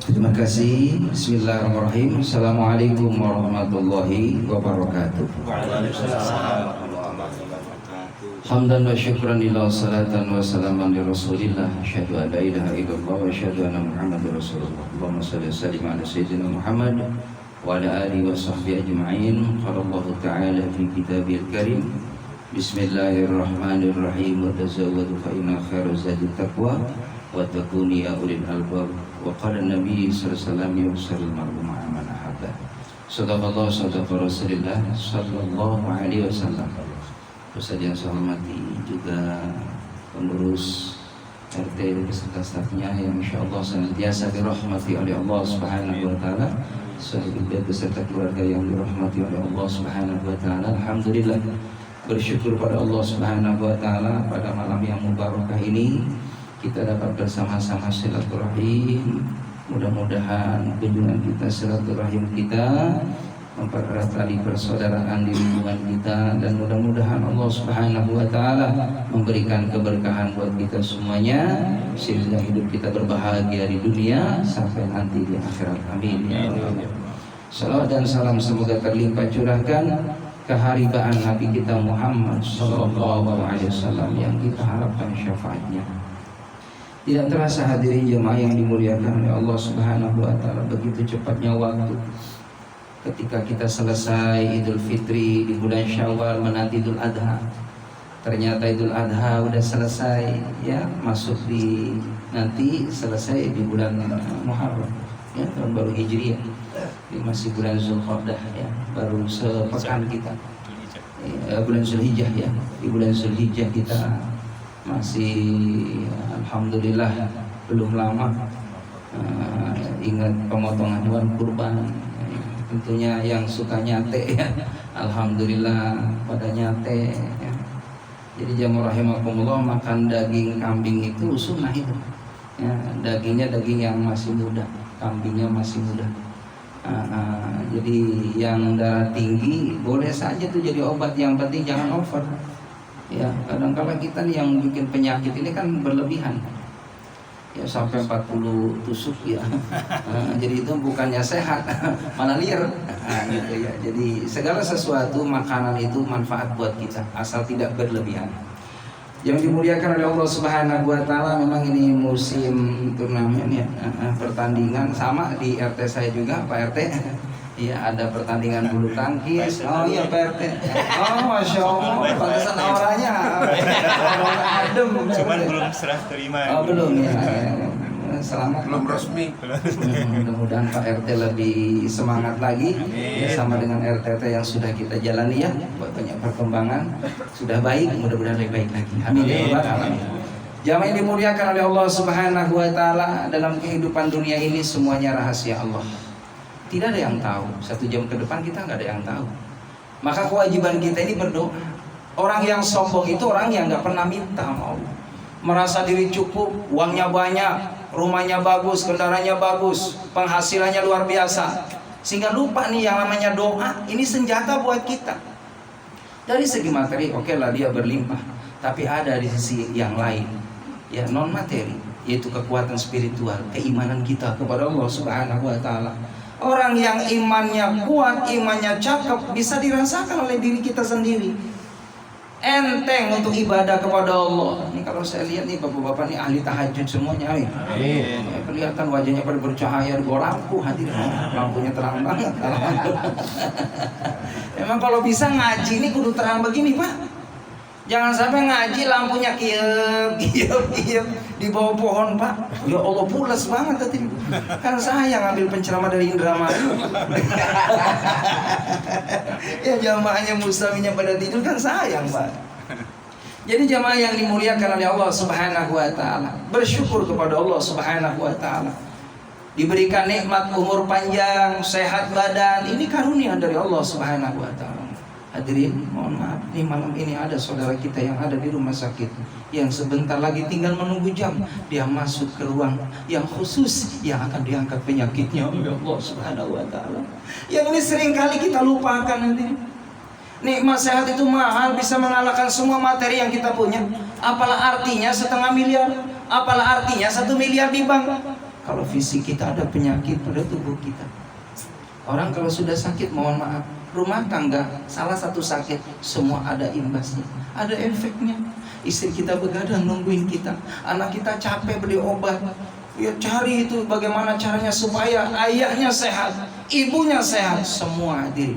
Terima kasih. Bismillahirrahmanirrahim. Assalamualaikum warahmatullahi wabarakatuh. Hamdan wa syukran lillah, salatan wa salaman li rasulillah. Asyhadu an la ilaha illallah wa asyhadu anna muhammadar rasulullah. Allahumma shalli wa sallim ala sayyidina Muhammad wa ala alihi wa sahbihi ajma'in. Qala Allah ta'ala fi kitabil karim. Bismillahirrahmanirrahim. Wa tazawwadu fa inna khairaz zadi taqwa wa takuni ya ulil albab. Wa qala Nabi sallallahu alaihi wasallam yusallil mar'u ma'a man ahabba. Sadaqallah sadaqa Rasulillah sallallahu alaihi wasallam. Ustaz yang saya hormati juga pengurus RT beserta stafnya yang insyaallah senantiasa dirahmati oleh Allah Subhanahu wa taala, sahabat beserta keluarga yang dirahmati oleh Allah Subhanahu wa taala. Alhamdulillah, bersyukur pada Allah Subhanahu wa taala pada malam yang mubarakah ini kita dapat bersama-sama silaturahim. Mudah-mudahan kunjungan kita, silaturahim kita mempererat tali persaudaraan di lingkungan kita, dan mudah-mudahan Allah Subhanahu wa taala memberikan keberkahan buat kita semuanya sehingga hidup kita berbahagia di dunia sampai nanti di akhirat. Amin ya Allah. Salawat dan salam semoga terlimpah curahkan keharibaan Nabi kita Muhammad sallallahu alaihi wasallam yang kita harapkan syafaatnya. Tidak terasa hadirin jemaah yang dimuliakan oleh Allah Subhanahu wa taala, begitu cepatnya waktu. Ketika kita selesai Idul Fitri di bulan Syawal menanti Idul Adha, ternyata Idul Adha udah selesai ya, masuk di nanti selesai di bulan Muharram ya, tahun baru Hijriah. Ini masih bulan Zulqa'dah ya, baru sepekan kita bulan Zulhijjah ya. Di bulan Zulhijjah kita masih alhamdulillah belum lama ingat pemotongan hewan kurban. Tentunya yang suka nyate ya, alhamdulillah pada nyate ya. Jadi jamaah rahimakumullah, makan daging kambing itu sunnah itu ya, dagingnya daging yang masih muda, kambingnya masih muda. Jadi yang darah tinggi boleh saja tuh jadi obat, yang penting jangan over ya. Kadang-kadang kita nih yang bikin penyakit ini kan berlebihan ya, sampai 40 tusuk ya. Jadi itu bukannya sehat, malah liar gitu ya. Jadi segala sesuatu makanan itu manfaat buat kita asal tidak berlebihan. Yang dimuliakan oleh Allah Subhanahu wa taala, memang ini musim turnamen ya, pertandingan sama di RT saya juga, Pak RT. Iya, ada pertandingan bulu tangkis. Oh iya Pak RT. Oh masya Allah, pantesan auranya adem. Cuman belum serah terima. Oh belum ya. Selamat, belum resmi. Mudah-mudahan Pak RT lebih semangat lagi ya, sama dengan RT yang sudah kita jalani ya. Banyak perkembangan, sudah baik, mudah-mudahan lebih baik lagi. Amin ya rabbal alamin. Jamaah yang dimuliakan oleh Allah Subhanahu wa taala, dalam kehidupan dunia ini semuanya rahasia Allah. Tidak ada yang tahu. 1 jam ke depan kita nggak ada yang tahu. Maka kewajiban kita ini berdoa. Orang yang sombong itu orang yang nggak pernah minta sama Allah. Merasa diri cukup, uangnya banyak, rumahnya bagus, kendaraannya bagus, penghasilannya luar biasa, sehingga lupa nih yang namanya doa. Ini senjata buat kita. Dari segi materi, oke lah dia berlimpah, tapi ada di sisi yang lain, ya non materi, yaitu kekuatan spiritual, keimanan kita kepada Allah Subhanahu wa taala. Orang yang imannya kuat, imannya cakep, bisa dirasakan oleh diri kita sendiri. Enteng untuk ibadah kepada Allah. Ini kalau saya lihat nih bapak-bapak nih ahli tahajud semuanya. Amin. Kelihatan wajahnya pada bercahaya, gua lampu hadir. Lampunya terang banget. Emang kalau bisa ngaji ini kudu terang begini Pak. Jangan sampai ngaji lampunya kiep di bawah pohon Pak. Ya Allah pulas banget tadi. Kan saya ngambil penceramah dari Indramayu. Ya jamaahnya musliminnya pada tidur kan sayang Pak. Jadi jamaah yang dimuliakan oleh Allah Subhanahu wa taala, bersyukur kepada Allah Subhanahu wa taala. Diberikan nikmat umur panjang, sehat badan, ini karunia dari Allah Subhanahu wa taala. Hadirin, mohon maaf, nih malam ini ada saudara kita yang ada di rumah sakit, yang sebentar lagi tinggal menunggu jam dia masuk ke ruang yang khusus yang akan diangkat penyakitnya oleh Allah Subhanahu wa taala. Yang ini sering kali kita lupakan nanti. Nikmat sehat itu mahal, bisa mengalahkan semua materi yang kita punya. Apalah artinya 0,5 miliar? Apalah artinya 1 miliar di bank? Kalau fisik kita ada penyakit pada tubuh kita. Orang kalau sudah sakit, mohon maaf, rumah tangga salah satu sakit, semua ada imbasnya, ada efeknya. Istri kita begadang nungguin kita, anak kita capek beli obat, ya cari itu bagaimana caranya supaya ayahnya sehat, ibunya sehat. Semua hadir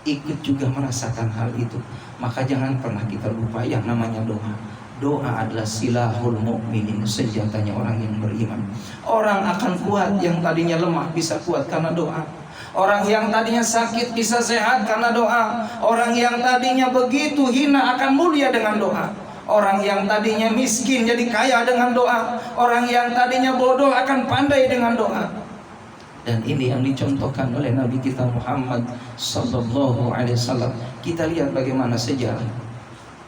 ikut juga merasakan hal itu. Maka jangan pernah kita lupa yang namanya doa. Doa adalah silahul mukminin, senjatanya orang yang beriman. Orang akan kuat yang tadinya lemah bisa kuat karena doa. Orang yang tadinya sakit bisa sehat karena doa. Orang yang tadinya begitu hina akan mulia dengan doa. Orang yang tadinya miskin jadi kaya dengan doa. Orang yang tadinya bodoh akan pandai dengan doa. Dan ini yang dicontohkan oleh Nabi kita Muhammad sallallahu alaihi wasallam. Kita lihat bagaimana sejarah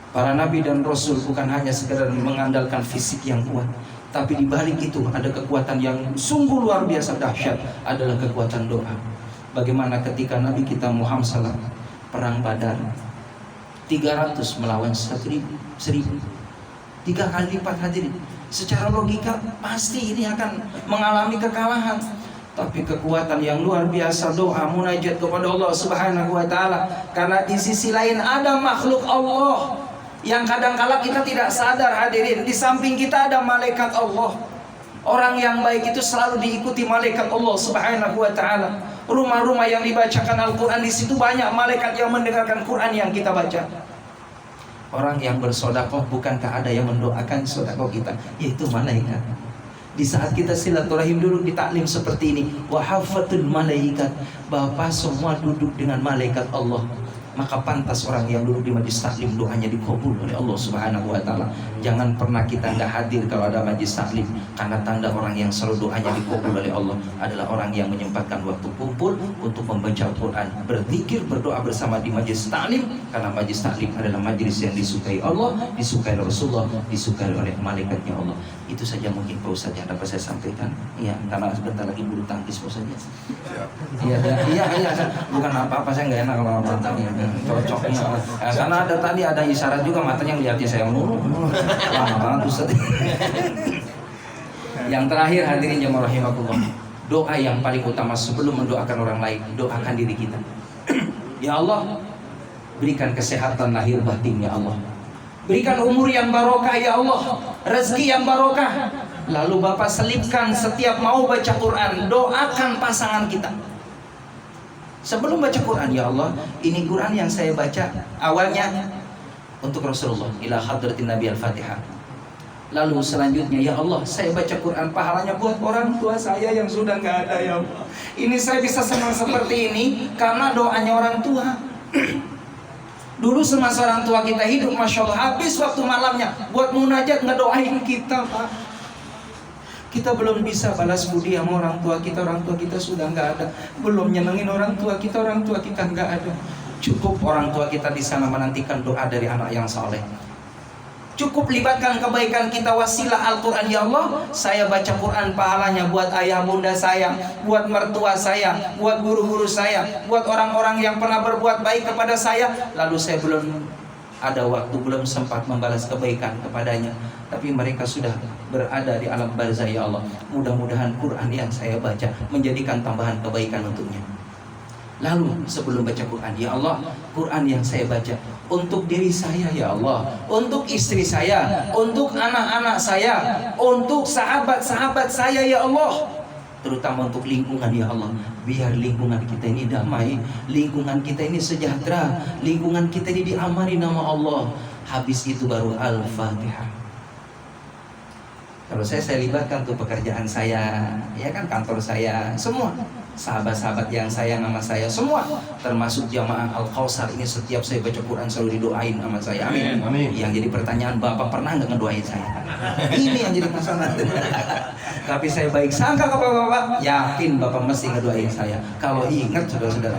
para nabi dan rasul bukan hanya sekedar mengandalkan fisik yang kuat, tapi di balik itu ada kekuatan yang sungguh luar biasa dahsyat, adalah kekuatan doa. Bagaimana ketika Nabi kita Muhammad SAW perang Badar, 300 melawan 1.000, 3 kali lipat hadirin. Secara logika pasti ini akan mengalami kekalahan. Tapi kekuatan yang luar biasa doa, munajat kepada Allah Subhanahu wa taala. Karena di sisi lain ada makhluk Allah yang kadang-kala kita tidak sadar hadirin. Di samping kita ada malaikat Allah. Orang yang baik itu selalu diikuti malaikat Allah Subhanahu wa taala. Rumah-rumah yang dibacakan Al-Qur'an, di situ banyak malaikat yang mendengarkan Quran yang kita baca. Orang yang bersedekah, bukankah ada yang mendoakan sedekah kita, yaitu malaikat. Di saat kita silaturahim duduk di taklim seperti ini, wahafatul malaikat, Bapak semua duduk dengan malaikat Allah. Maka pantas orang yang duduk di majlis taklim doanya dikabul oleh Allah Subhanahu wa taala. Jangan pernah kita tidak hadir kalau ada majlis taklim, karena tanda orang yang selalu doanya dikabul oleh Allah adalah orang yang menyempatkan waktu kumpul untuk membaca Al-Quran, berzikir, berdoa bersama di majlis taklim. Karena majlis taklim adalah majlis yang disukai Allah, disukai Rasulullah, disukai oleh malaikatnya Allah. Itu saja mungkin Pak Ustaz yang dapat saya sampaikan. Ya, karena sebentar lagi bulu tangkis Pak Ustaz. Iya, bukan apa-apa, saya nggak enak kalau bulu tangkis. Cocoknya karena tadi ada isyarat juga, matanya ngeliatin saya mulu. Lama banget Ustaz. Yang terakhir hadirin jemaah rahimakumullah, doa yang paling utama sebelum mendoakan orang lain, doakan diri kita. Ya Allah, berikan kesehatan lahir batin ya Allah. Berikan umur yang barokah ya Allah, rezeki yang barokah. Lalu Bapak selipkan setiap mau baca Quran, doakan pasangan kita. Sebelum baca Quran, ya Allah, ini Quran yang saya baca awalnya untuk Rasulullah, ila hadratin Nabi Al-Fatihah. Lalu selanjutnya, ya Allah, saya baca Quran pahalanya buat orang tua saya yang sudah nggak ada ya Allah. Ini saya bisa senang seperti ini karena doanya orang tua. Dulu semasa orang tua kita hidup, Masya Allah, habis waktu malamnya buat munajat ngedoain kita, Pak. Kita belum bisa balas budi sama orang tua kita sudah nggak ada. Belum nyenengin orang tua kita nggak ada. Cukup orang tua kita di sana menantikan doa dari anak yang saleh. Cukup libatkan kebaikan kita, wasilah Al-Quran. Ya Allah, saya baca Quran pahalanya buat ayah bunda saya, buat mertua saya, buat guru-guru saya, buat orang-orang yang pernah berbuat baik kepada saya. Lalu saya belum ada waktu, belum sempat membalas kebaikan kepadanya, tapi mereka sudah berada di alam barzah. Ya Allah, mudah-mudahan Quran yang saya baca menjadikan tambahan kebaikan untuknya. Lalu sebelum baca Quran, ya Allah, Quran yang saya baca untuk diri saya ya Allah, untuk istri saya, untuk anak-anak saya, untuk sahabat-sahabat saya ya Allah, terutama untuk lingkungan ya Allah. Biar lingkungan kita ini damai, lingkungan kita ini sejahtera, lingkungan kita ini diamani nama Allah. Habis itu baru Al-Fatihah. Kalau saya libatkan tuh pekerjaan saya, ya kan, kantor saya, semua sahabat-sahabat yang sayang sama saya, semua termasuk jamaah Al-Kausar ini, setiap saya baca Quran selalu didoain sama saya. Amin. Amin. Yang jadi pertanyaan, Bapak pernah nggak ngedoain saya? Ini yang jadi masalah. Tapi saya baik sangka kepada Bapak, yakin Bapak mesti ngedoain saya. Kalau ingat saudara-saudara.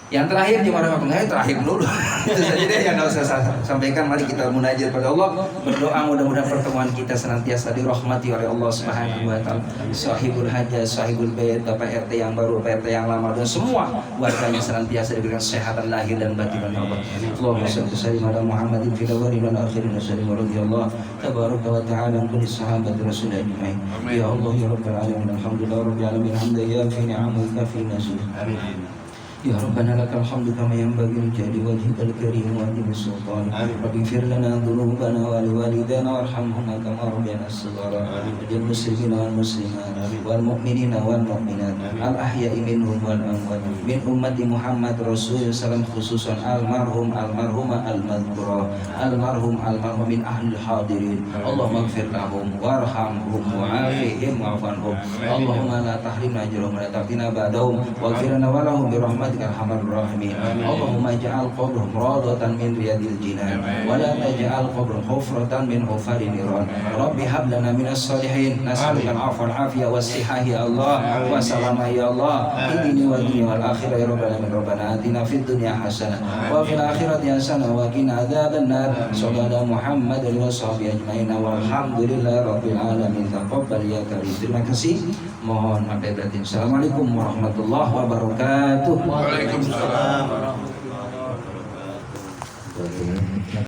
Yang terakhir gimana Pak? Terakhir dulu. Itu saja deh yang harus saya sampaikan. Mari kita munajat pada Allah, berdoa mudah-mudahan pertemuan kita senantiasa dirahmati oleh Allah Subhanahu wa taala. Sahibul hajat, sahibul bait, Bapak RT yang baru, Bapak RT yang lama dan semua warganya senantiasa diberikan kesehatan lahir dan batin oleh Allah. Allahumma shalli ala Muhammadin fil awwalin wal akhirin wa sallim radhiyallahu tabaraka wa ta'ala an kulli sahabati rasul ajmain. Ya Allah ya rabbal alamin, alhamdulillah rabbil alamin, hamdan yafi ni'amatika fi nasih. Amin. Ya Rabbana lakal hamdu kama yanbaghi li jalali wajhikal karim wa azimi sultan. Rabbi ighfir lana dhunubana wa liwalidayna warhamhuma kama rabbayana shaghira. Lil muslimina wal muslimat wal mu'minina wal mu'minat al ahya'i minhum wal amwat min ummati Muhammad Rasulullah sallam khususan almarhum almarhumah al-madhkura almarhum min ahli hadirin. Allahumma ighfir lahum warhamhum wa'afihim wa'fanhum. Allahumma la tahrimna ajrahum wa la taftina ba'dahum waghfir lana wa lahum bi rahmatika arhamar rahimin. Allahumma ij'al qabrahum rawdatan min riyadil jinan wa la taj'al qabrahum hufratan min hufarin niran. Rabbi hab lana minas salihin nas'aluka al-'afwa wal 'afiyah was sihah ya Allah wa salama ya Allah idini wa dunya wal akhirah ya rabbal alamin. Rabbana atina fid dunya hasanah wa fil akhirati hasanah wa qina adzabannar. Sallallahu Muhammad wa sahbihi ajmain walhamdulillahi rabbil alamin. Taqabbal ya karim. Terima kasih. Mohon maaf lahir batin. Assalamualaikum warahmatullahi wabarakatuh. Waalaikumsalam warahmatullahi wabarakatuh.